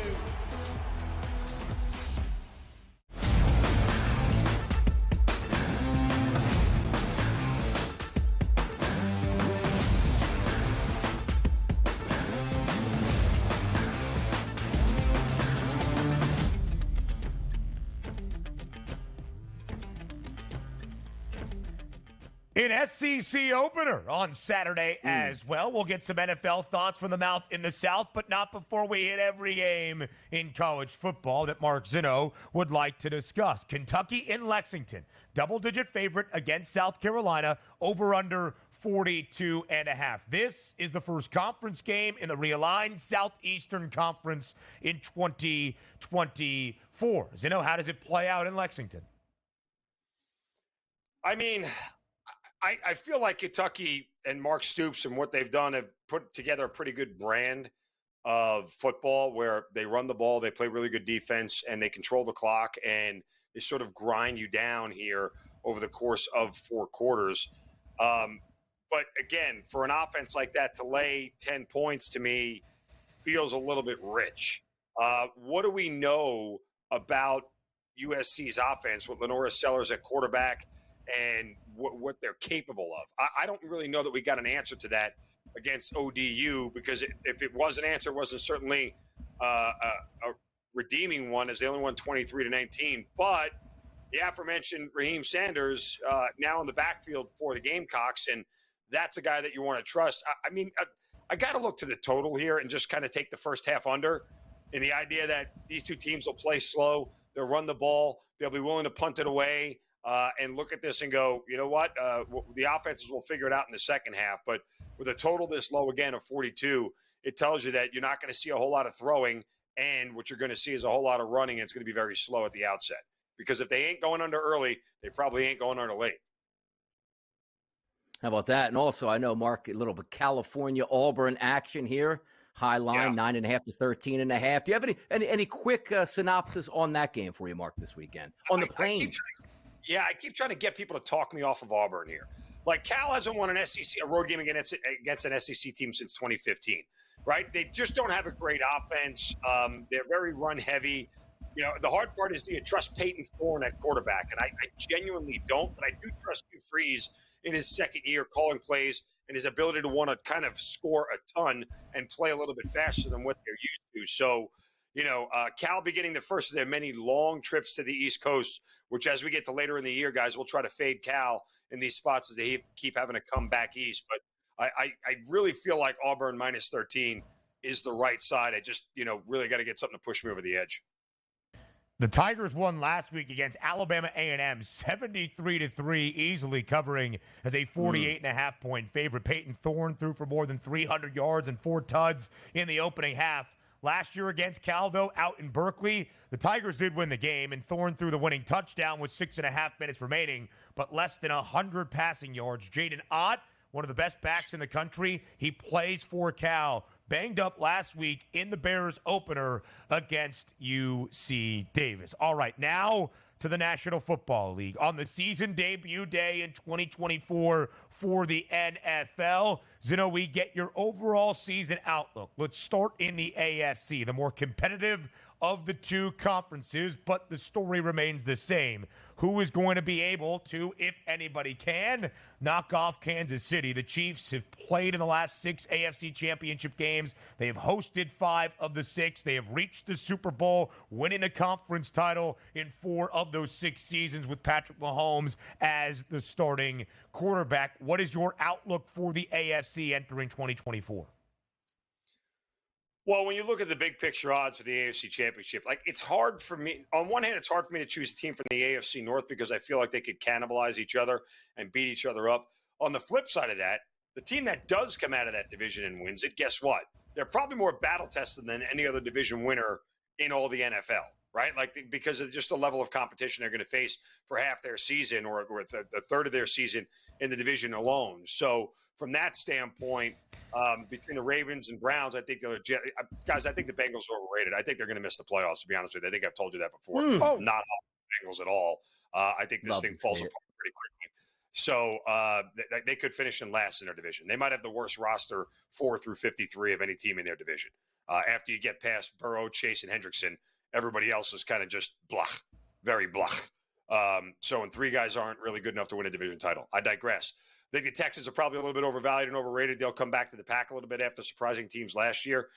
An SEC opener on Saturday as well. We'll get some NFL thoughts from the mouth in the South, but not before we hit every game in college football that Mark Zinno would like to discuss. Kentucky in Lexington, double-digit favorite against South Carolina, over under 42.5. This is the first conference game in the realigned Southeastern Conference in 2024. Zinno, how does it play out in Lexington? I mean, I feel like Kentucky and Mark Stoops and what they've done have put together a pretty good brand of football where they run the ball, they play really good defense, and they control the clock, and they sort of grind you down here over the course of 4 quarters. But again, for an offense like that to lay 10 points to me feels a little bit rich. What do we know about USC's offense with Lenora Sellers at quarterback and what they're capable of? I don't really know that we got an answer to that against ODU, because if it was an answer, it wasn't certainly a redeeming one, as they only won 23-19. But the aforementioned Raheem Sanders now in the backfield for the Gamecocks, and that's a guy that you want to trust. I got to look to the total here and just kind of take the first half under, in the idea that these two teams will play slow, they'll run the ball, they'll be willing to punt it away, and look at this and go, you know what, the offenses will figure it out in the second half. But with a total this low, again, of 42, it tells you that you're not going to see a whole lot of throwing, and what you're going to see is a whole lot of running, and it's going to be very slow at the outset. Because if they ain't going under early, they probably ain't going under late. How about that? And also, I know, Mark, a little bit California Auburn action here. High line, 9.5 to 13.5. Do you have any quick synopsis on that game for you, Mark, this weekend on the Plains? I keep trying to get people to talk me off of Auburn here. Like, Cal hasn't won a road game against an SEC team since 2015, right? They just don't have a great offense. They're very run heavy. You know, the hard part is, do you trust Peyton Thorne at quarterback? And I genuinely don't, but I do trust Hugh Freeze in his second year calling plays and his ability to want to kind of score a ton and play a little bit faster than what they're used to. So, you know, Cal beginning the first of their many long trips to the East Coast, which as we get to later in the year, guys, we'll try to fade Cal in these spots as they keep having to come back east. But I really feel like Auburn minus 13 is the right side. I just, really got to get something to push me over the edge. The Tigers won last week against Alabama A&M 73-3, easily covering as a 48.5-point favorite. Peyton Thorne threw for more than 300 yards and 4 tuds in the opening half. Last year against Cal, though, out in Berkeley, the Tigers did win the game, and Thorne threw the winning touchdown with 6.5 minutes remaining, but less than 100 passing yards. Jaden Ott, one of the best backs in the country, he plays for Cal. Banged up last week in the Bears opener against UC Davis. All right, now to the National Football League. On the season debut day in 2024 for the NFL, Zinno, we get your overall season outlook. Let's start in the AFC, the more competitive of the two conferences, but the story remains the same. Who is going to be able to, if anybody can, knock off Kansas City? The Chiefs have played in the last 6 AFC championship games. They have hosted 5 of the 6. They have reached the Super Bowl, winning a conference title in 4 of those 6 seasons with Patrick Mahomes as the starting quarterback. What is your outlook for the AFC entering 2024? Well, when you look at the big picture odds for the AFC Championship, it's hard for me. On one hand, it's hard for me to choose a team from the AFC North because I feel like they could cannibalize each other and beat each other up. On the flip side of that, the team that does come out of that division and wins it, guess what? They're probably more battle-tested than any other division winner in all the NFL, right? Because of just the level of competition they're going to face for half their season or a third of their season in the division alone. So from that standpoint, between the Ravens and Browns, I think guys, I think the Bengals are overrated. I think they're going to miss the playoffs, to be honest with you. I think I've told you that before. Not hot the Bengals at all. I think this thing falls apart pretty quickly. So they could finish in last in their division. They might have the worst roster 4 through 53 of any team in their division. After you get past Burrow, Chase, and Hendrickson, everybody else is kind of just blah, very blah. So when 3 guys aren't really good enough to win a division title. I digress. I think the Texans are probably a little bit overvalued and overrated. They'll come back to the pack a little bit after surprising teams last year.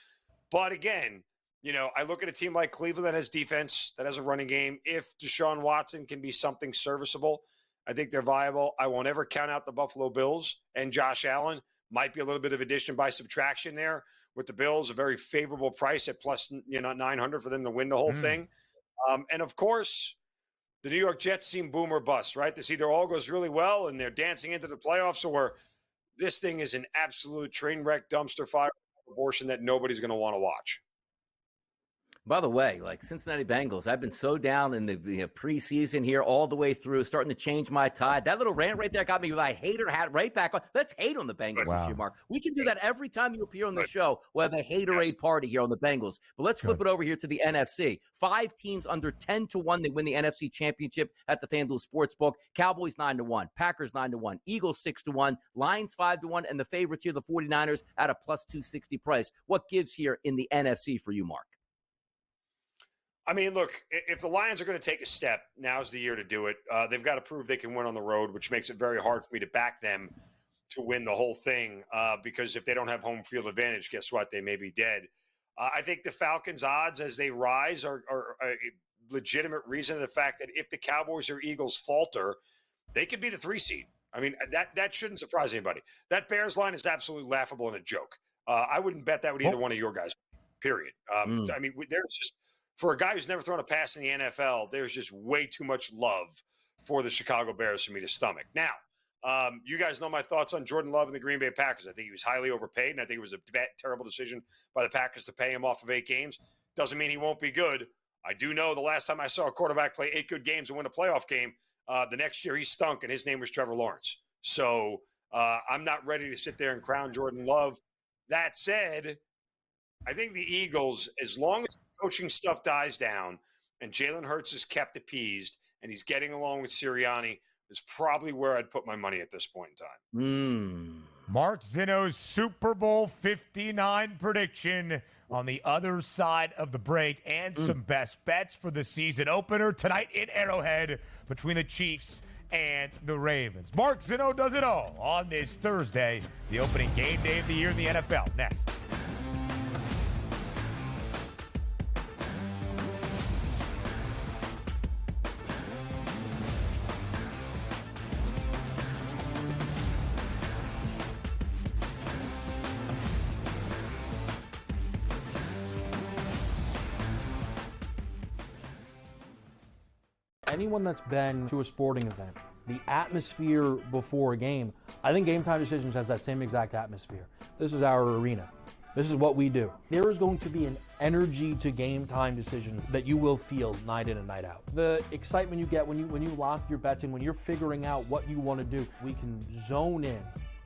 But again, I look at a team like Cleveland that has defense, that has a running game. If Deshaun Watson can be something serviceable, I think they're viable. I won't ever count out the Buffalo Bills, and Josh Allen might be a little bit of addition by subtraction there with the Bills, a very favorable price at plus 900 for them to win the whole thing. And of course, the New York Jets seem boom or bust, right? This either all goes really well and they're dancing into the playoffs, or this thing is an absolute train wreck, dumpster fire abortion that nobody's going to want to watch. By the way, like Cincinnati Bengals, I've been so down in the preseason here all the way through, starting to change my tide. That little rant right there got me with my hater hat right back on. Let's hate on the Bengals this year, Mark. We can do that every time you appear on the show. We'll have a haterade party here on the Bengals. But let's flip it over here to the NFC. 5 teams under 10-1. They win the NFC Championship at the FanDuel Sportsbook. Cowboys 9-1, Packers 9-1, Eagles 6-1, Lions 5-1, and the favorites here, the 49ers, at a plus 260 price. What gives here in the NFC for you, Mark? I mean, look, if the Lions are going to take a step, now's the year to do it. They've got to prove they can win on the road, which makes it very hard for me to back them to win the whole thing because if they don't have home field advantage, guess what? They may be dead. I think the Falcons' odds as they rise are a legitimate reason of the fact that if the Cowboys or Eagles falter, they could be the 3 seed. I mean, that shouldn't surprise anybody. That Bears line is absolutely laughable and a joke. I wouldn't bet that with either one of your guys, period. I mean, there's just – for a guy who's never thrown a pass in the NFL, there's just way too much love for the Chicago Bears for me to stomach. Now, you guys know my thoughts on Jordan Love and the Green Bay Packers. I think he was highly overpaid, and I think it was a terrible decision by the Packers to pay him off of 8 games. Doesn't mean he won't be good. I do know the last time I saw a quarterback play 8 good games and win a playoff game, the next year he stunk, and his name was Trevor Lawrence. So I'm not ready to sit there and crown Jordan Love. That said, I think the Eagles, as long as coaching stuff dies down and Jalen Hurts is kept appeased and he's getting along with Sirianni, is probably where I'd put my money at this point in time. Mark Zinno's Super Bowl 59 prediction on the other side of the break and some best bets for the season opener tonight in Arrowhead between the Chiefs and the Ravens. Mark Zinno does it all on this Thursday, the opening game day of the year in the NFL. Next. Anyone that's been to a sporting event, the atmosphere before a game, I think Game Time Decisions has that same exact atmosphere. This is our arena. This is what we do. There is going to be an energy to Game Time Decisions that you will feel night in and night out. The excitement you get when you lock your bets in, when you're figuring out what you want to do, we can zone in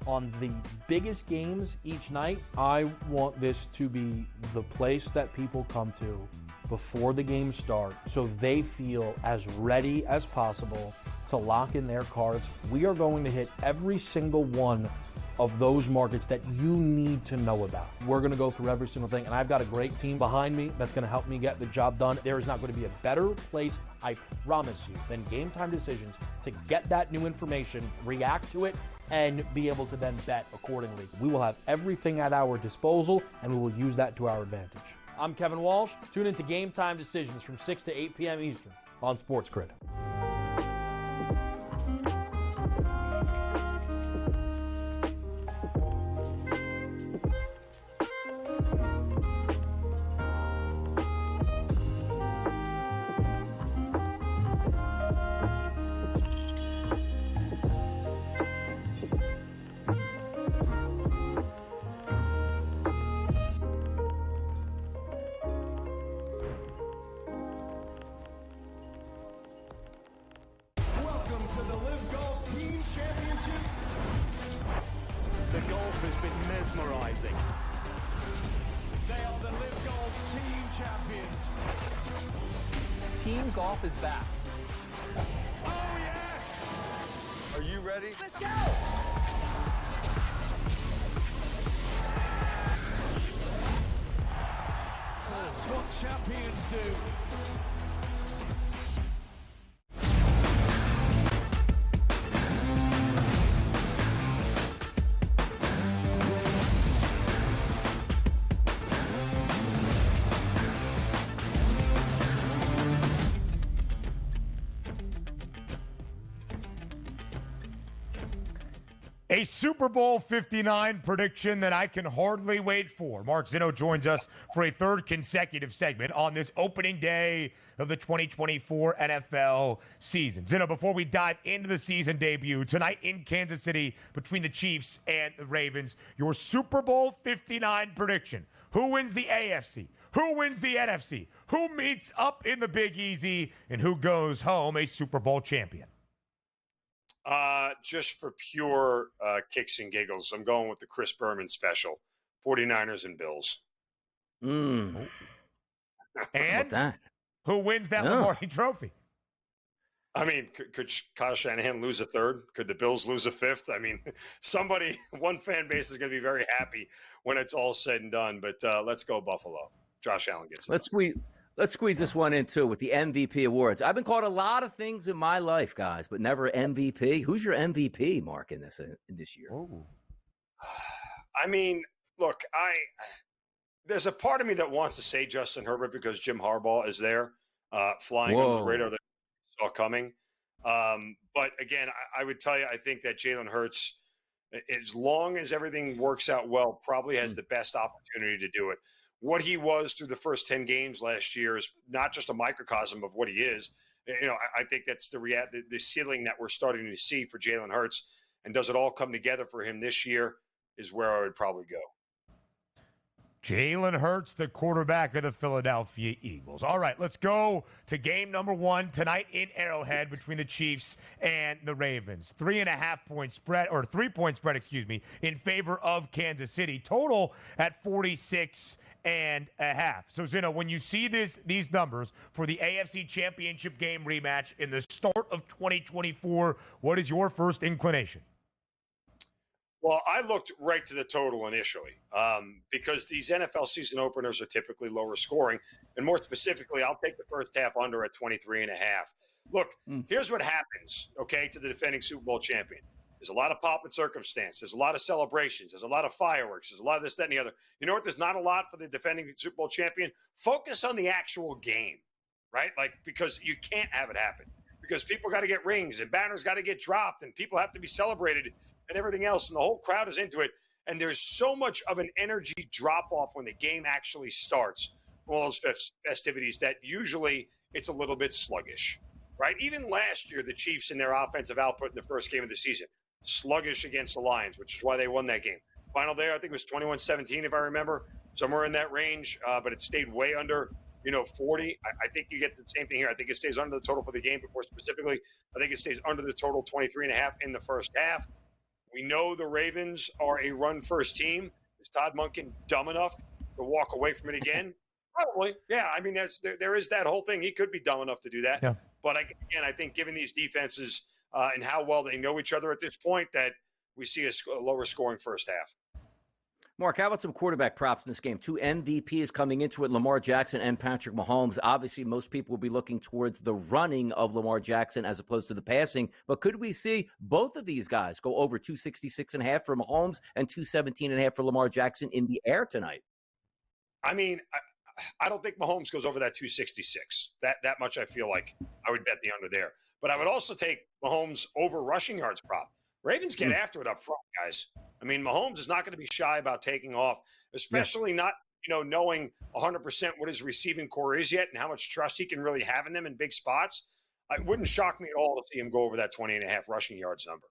on the biggest games each night. I want this to be the place that people come to before the game starts so they feel as ready as possible to lock in their cards. We are going to hit every single one of those markets that you need to know about. We're going to go through every single thing, and I've got a great team behind me that's going to help me get the job done. There is not going to be a better place, I promise you, than Game Time Decisions to get that new information, react to it, and be able to then bet accordingly. We will have everything at our disposal, and we will use that to our advantage. I'm Kevin Walsh. Tune into Game Time Decisions from 6 to 8 p.m. Eastern on SportsGrid. Team golf is back. Oh, yes! Are you ready? Let's go! That's what champions do. A Super Bowl 59 prediction that I can hardly wait for. Mark Zinno joins us for a third consecutive segment on this opening day of the 2024 NFL season. Zinno, before we dive into the season debut tonight in Kansas City between the Chiefs and the Ravens, your Super Bowl 59 prediction. Who wins the AFC? Who wins the NFC? Who meets up in the Big Easy? And who goes home a Super Bowl champion? Just for pure kicks and giggles, I'm going with the Chris Berman special, 49ers and Bills. And that? Who wins that Lombardi Trophy? I mean, could Kyle Shanahan lose a third? Could the Bills lose a fifth? I mean, one fan base is going to be very happy when it's all said and done. But let's go Buffalo. Josh Allen gets it. Let's squeeze this one in, too, with the MVP awards. I've been called a lot of things in my life, guys, but never MVP. Who's your MVP, Mark, in this year? Ooh. I mean, look, there's a part of me that wants to say Justin Herbert because Jim Harbaugh is there, flying under the radar that we saw coming. But, again, I would tell you, I think that Jalen Hurts, as long as everything works out well, probably has the best opportunity to do it. What he was through the first 10 games last year is not just a microcosm of what he is. You know, I think that's the ceiling that we're starting to see for Jalen Hurts. And does it all come together for him this year is where I would probably go. Jalen Hurts, the quarterback of the Philadelphia Eagles. All right, let's go to game number 1 tonight in Arrowhead between the Chiefs and the Ravens. 3.5-point spread, or 3-point spread, in favor of Kansas City. Total at 46.5. So, Zinno, when you see these numbers for the AFC Championship game rematch in the start of 2024, what is your first inclination? Well, I looked right to the total initially because these NFL season openers are typically lower scoring. And more specifically, I'll take the first half under at 23.5. Look, here's what happens, okay, to the defending Super Bowl champion. There's a lot of pomp and circumstance. There's a lot of celebrations. There's a lot of fireworks. There's a lot of this, that, and the other. You know what? There's not a lot for the defending Super Bowl champion. Focus on the actual game, right? Like, because you can't have it happen. Because people got to get rings and banners got to get dropped and people have to be celebrated and everything else. And the whole crowd is into it. And there's so much of an energy drop-off when the game actually starts from all those festivities that usually it's a little bit sluggish, right? Even last year, the Chiefs in their offensive output in the first game of the season, sluggish against the Lions, which is why they won that game. Final there, I think it was 21-17, if I remember, somewhere in that range, but it stayed way under, 40. I think you get the same thing here. I think it stays under the total for the game, but more specifically, I think it stays under the total 23.5 in the first half. We know the Ravens are a run-first team. Is Todd Monken dumb enough to walk away from it again? Probably. Yeah, I mean, there is that whole thing. He could be dumb enough to do that. Yeah. But, again, I think given these defenses and how well they know each other at this point, that we see a lower scoring first half. Mark, how about some quarterback props in this game? 2 MVPs coming into it, Lamar Jackson and Patrick Mahomes. Obviously, most people will be looking towards the running of Lamar Jackson as opposed to the passing. But could we see both of these guys go over 266.5 for Mahomes and 217.5 for Lamar Jackson in the air tonight? I mean, I don't think Mahomes goes over that 266. That much I feel like I would bet the under there. But I would also take Mahomes over rushing yards prop. Ravens get after it up front, guys. I mean, Mahomes is not going to be shy about taking off, especially not, knowing 100% what his receiving core is yet and how much trust he can really have in them in big spots. It wouldn't shock me at all to see him go over that 20.5 rushing yards number.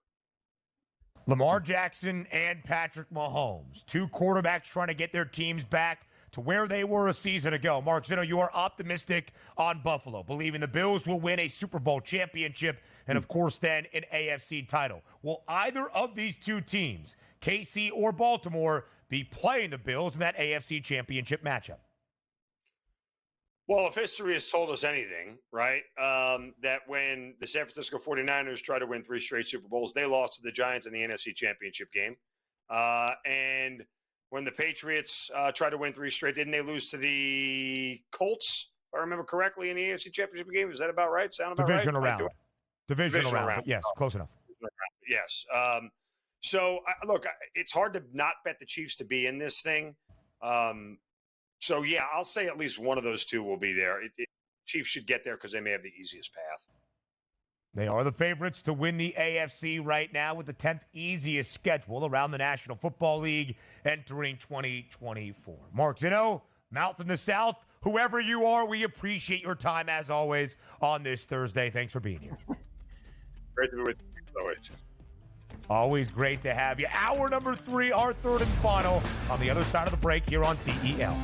Lamar Jackson and Patrick Mahomes, 2 quarterbacks trying to get their teams back to where they were a season ago. Mark Zinno, you are optimistic on Buffalo, believing the Bills will win a Super Bowl championship and, of course, then an AFC title. Will either of these 2 teams, KC or Baltimore, be playing the Bills in that AFC championship matchup? Well, if history has told us anything, right, that when the San Francisco 49ers tried to win 3 straight Super Bowls, they lost to the Giants in the NFC championship game. And when the Patriots tried to win 3 straight, didn't they lose to the Colts, if I remember correctly, in the AFC championship game? Is that about right? Sound about right? Divisional round. Yes, close enough. Yes. So, look, it's hard to not bet the Chiefs to be in this thing. So, yeah, I'll say at least one of those 2 will be there. Chiefs should get there because they may have the easiest path. They are the favorites to win the AFC right now with the 10th easiest schedule around the National Football League entering 2024. Mark Zinno, Mouth in the South, whoever you are, we appreciate your time as always on this Thursday. Thanks for being here. Great to be with you, always. Always great to have you. Hour number 3, our third and final on the other side of the break here on TEL.